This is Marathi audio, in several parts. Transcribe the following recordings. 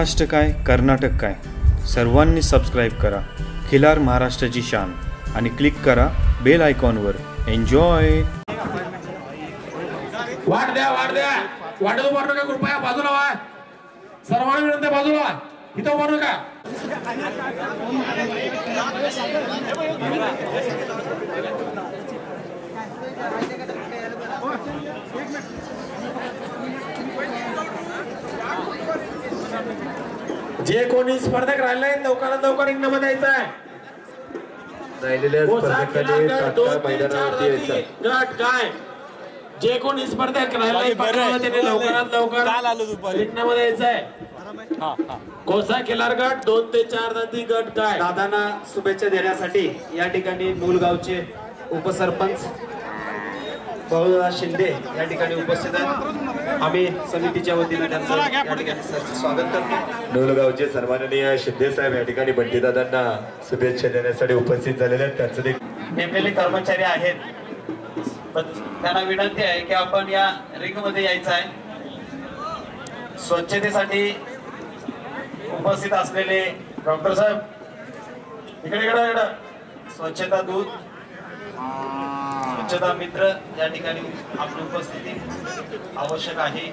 महाराष्ट्र काय कर्नाटक काय सर्वांनी सबस्क्राईब करा खिलार महाराष्ट्राची शान आणि क्लिक करा बेल आयकॉनवर. एन्जॉय. वाट द्या वाटत उभारू नका कृपया. बाजूला व्हा सर्वांना विनंती. बाजूला व्हा इथं उभारू नका. जे कोणी स्पर्धक राहिले लवकर रिंगणामध्ये यायचं आहे. राहिलेल्या स्पर्धकांनी तात्काळ मैदानावरती यायचं. गट काय जे कोणी स्पर्धक राहिले त्यांनी लवकर रिंगणामध्ये यायचं आहे. कोसा खिलार गट 2 ते 4 दाती गट काय. दादांना शुभेच्छा देण्यासाठी या ठिकाणी मूलगावचे उपसरपंच बाळूदादा शिंदे या ठिकाणी उपस्थित आहेत. आम्ही समितीच्या वतीने त्यांचं या ठिकाणी स्वागत करतो. डोलगावचे सन्माननीय शिंदे साहेब या ठिकाणी बंटीदादांना शुभेच्छा देण्यासाठी उपस्थित झालेले आहेत. त्यांचं नेमलेले कर्मचारी आहेत. त्यांना विनंती आहे की आपण या रिंग मध्ये यायचं आहे. स्वच्छतेसाठी उपस्थित असलेले डॉक्टर साहेब इकडे स्वच्छता दूत स्वच्छता मित्र या ठिकाणी आपली उपस्थिती आवश्यक आहे.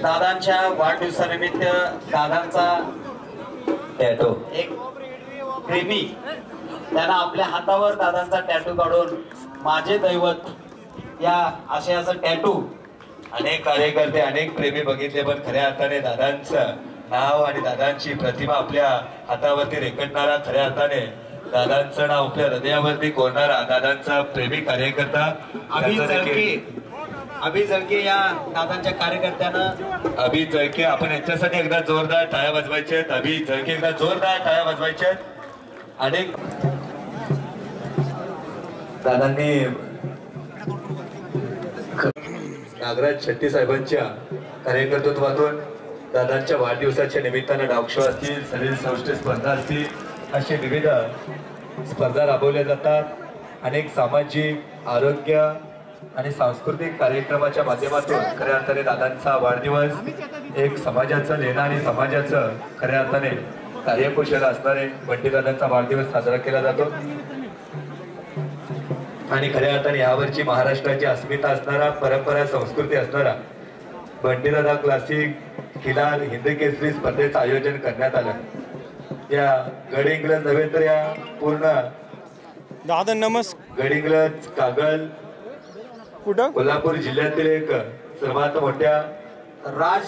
दादांच्या वाढदिवसानिमित्त दादांचा टॅटू एक प्रेमी त्यांना आपल्या हातावर दादांचा टॅटू काढून माझे दैवत या आशयाचं टॅटू. अनेक कार्यकर्ते अनेक प्रेमी बघितले पण खऱ्या अर्थाने दादांचं नाव आणि दादांची प्रतिमा आपल्या हातावरती रेखटणारा, खऱ्या अर्थाने दादांचं नाव आपल्या हृदयावरती कोरणारा दादांचा प्रेमी कार्यकर्ता अभि जळके या दादांच्या कार्यकर्त्यानं. अभि जळके आपण यांच्यासाठी एकदा जोरदार टाळ्या वाजवायच्या आहेत. अभि जळके एकदा जोरदार टाळ्या वाजवायच्या आहेत. अनेक दादांनी नागराज शेट्टी साहेबांच्या कार्यकर्तृत्वातून दादांच्या वाढदिवसाच्या निमित्तानं डावशो असतील, शरीर सौष्ठव स्पर्धा असतील, असे विविध स्पर्धा राबवल्या जातात. अनेक सामाजिक, आरोग्य आणि सांस्कृतिक कार्यक्रमाच्या माध्यमातून खऱ्या अर्थाने दादांचा वाढदिवस एक समाजाचं लेणं आणि समाजाचं खऱ्या अर्थाने कार्यकुशल असणारे बंटीदादांचा वाढदिवस साजरा केला जातो. आणि खऱ्या अर्थाने यावरची महाराष्ट्राची अस्मिता असणारा, परंपरा संस्कृती असणारा बंटीदादा क्लासिक खिलार हिंद केसरी स्पर्धेचं आयोजन करण्यात आलं. या गडिंग्लज नव्हे तर या पूर्ण दादा नमस्कार गडिंग्लज कागल कुठं कोल्हापूर जिल्ह्यातील एक सर्वात मोठ्या राज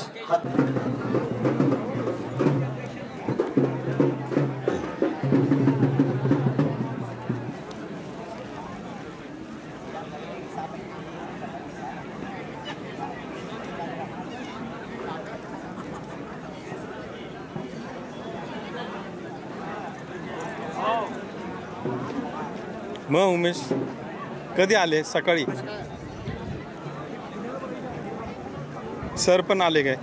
मग उमेश कधी आले? सकाळी सर पण आले काय?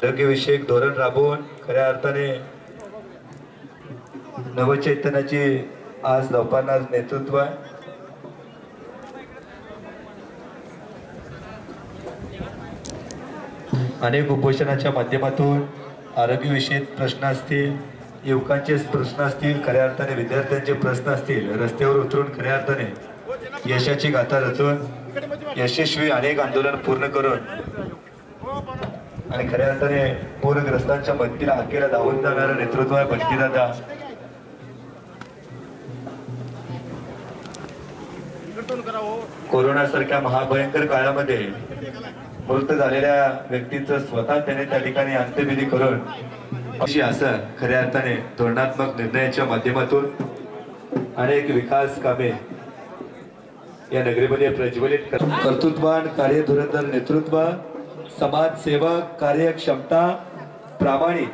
आरोग्यविषयक धोरण राबवून खऱ्या अर्थाने नवचैतन्याची आज लोकांना नेतृत्व आहे. अनेक उपोषणाच्या माध्यमातून आरोग्यविषयक प्रश्न असतील, युवकांचे प्रश्न असतील, खऱ्या अर्थाने विद्यार्थ्यांचे प्रश्न असतील, रस्त्यावर उतरून खऱ्या अर्थाने यशाची गाथा रचून यशस्वी अनेक आंदोलन पूर्ण करून आणि खऱ्या अर्थाने पूरग्रस्तांच्या मदतीला हाकेला धावून जाणारं नेतृत्व आहे बंटीदादा. कोरोना सारख्या महाभयंकर काळामध्ये मृत झालेल्या व्यक्तींचं स्वतः त्याने त्या ठिकाणी अंत्यविधी करून अशी असं खऱ्या अर्थाने धोरणात्मक निर्णयाच्या माध्यमातून अनेक विकास कामे या नगरीमध्ये प्रज्वलित कर्तृत्ववान कार्यधुरंधर नेतृत्व, समाजसेवक कार्यक्षमता प्रामाणिक,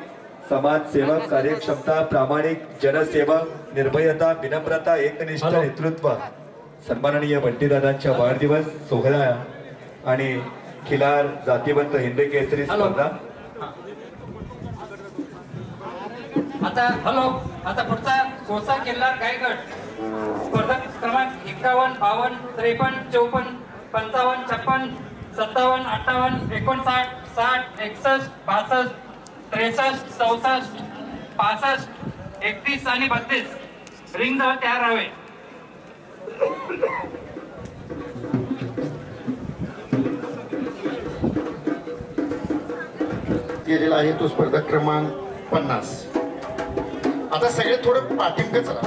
समाजसेवक कार्यक्षमता प्रामाणिक जनसेवक, निर्भयता विनम्रता एकनिष्ठ नेतृत्व, सन्माननीय बंटीदादांच्या वाढदिवस सोहळा आणि खिलार जातीवंत हिंद केसरी स्पर्धा. आता पुढचा कोसा किल्लार गायगड स्पर्धा क्रमांक 51, 52, 53, 54, 55, 56, 57, 58, 59, 60, 61, 62, 63, 64, 65, 31 आणि 32 रिंग जवळ तयार राहावे. केलेला आहे तो स्पर्धा क्रमांक 50. आता सगळे थोडं पाठिंबा चला,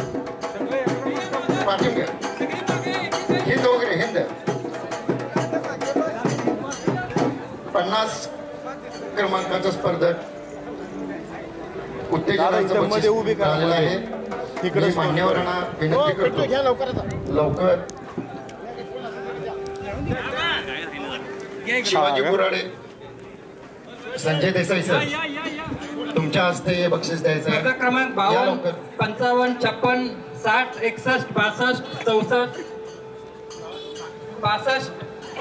पाठिंबा हिंद वगैरे हिंद 50 क्रमांकाचा स्पर्धक उत्तेजनाचं बक्षीस मिळालेलं आहे. मी मान्यवरांना विनंती करतो लवकर. शिवाजी बुराडे, संजय देसाई सर, तुमच्या हस्ते हे बक्षीस द्यायचं आहे. क्रमांक 52, 55, 56, 60, 61, 62, 64, 65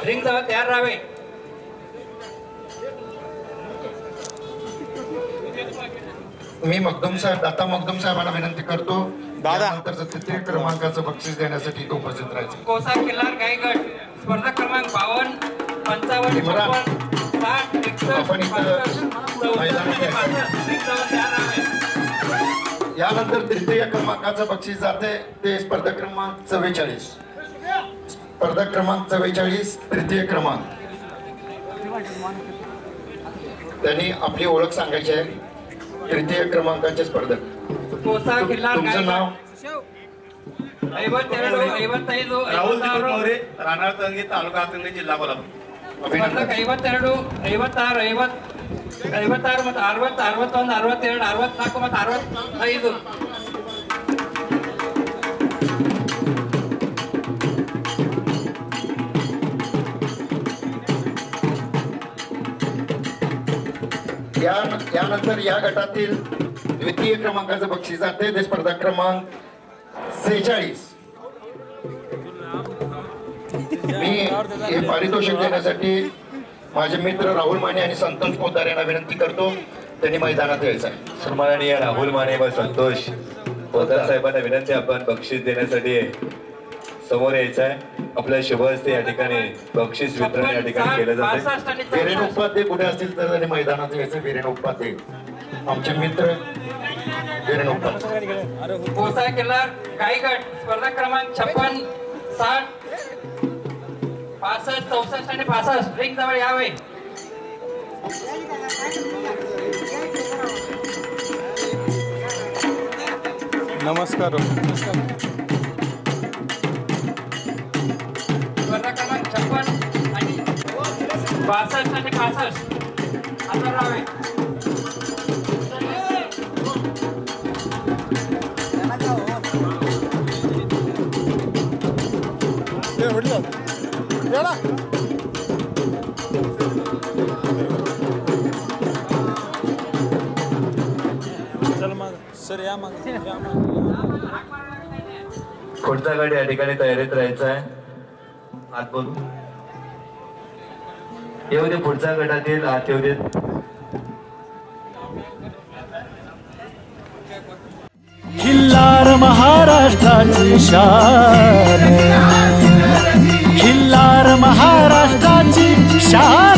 रिंग जवळ तयार राहावे. मी मखदूम साहेब, दाता मखदूम साहेबांना विनंती करतो त्यानंतरचं तृतीय क्रमांकाचं बक्षीस देण्यासाठी तो उपस्थित राहायचं. कोसा किल्लार गायगड स्पर्धा क्रमांक 52, 55, 56, 60, 61, 62, यानंतर तृतीय क्रमांकाचं बक्षीस जाते ते स्पर्धा क्रमांक 44. स्पर्धा क्रमांक 44 तृतीय क्रमांक. त्यांनी आपली ओळख सांगायची आहे. तृतीय क्रमांकाचे स्पर्धक. कोसा किल्लार तुमचं नाव? 52, राहुल दीपक मोरे, राहणार तंगी, तालुका हातकणंगले, जिल्हा कोल्हापूर. स्पर्धक 52, 56, 56 ಮತ್ತು 60, 61, 62, 64 ಮತ್ತು 65. यानंतर या गटातील द्वितीय क्रमांकाचं बक्षीस जाते ते स्पर्धा क्रमांक 46. मी हे पारितोषिक देण्यासाठी माझे मित्र राहुल माने आणि संतोष पोद्दार यांना विनंती करतो, त्यांनी मैदानात यायचं आहे. सन्माननीय राहुल माने व संतोष पोद्दार साहेबांना विनंती, आपण बक्षीस देण्यासाठी समोर यायचं आहे. आपल्या शुभ हस्ते या ठिकाणी बक्षीस वितरण या ठिकाणी केलं जाते. वीरेन उपाध्ये कुठे असतील तर त्यांनी मैदानात यायचं. वीरेन उपाध्ये आमचे मित्र वीरेन उपाध्ये. कोसा किल्लार गायगड स्पर्धा क्रमांक 56, 60, 65, 64 आणि 65 रिंग जवळ यावे. नमस्कार. स्पर्धा क्रमांक 56 आणि 62 आणि 65 आता राहावे. पुढचा गट या ठिकाणी तयारीत राहायचा आहे. आत बघू येऊ दे. पुढच्या गटातील आत येऊ देत. खिल्लार महाराष्ट्राची शान, खिल्लार महाराष्ट्राची शान.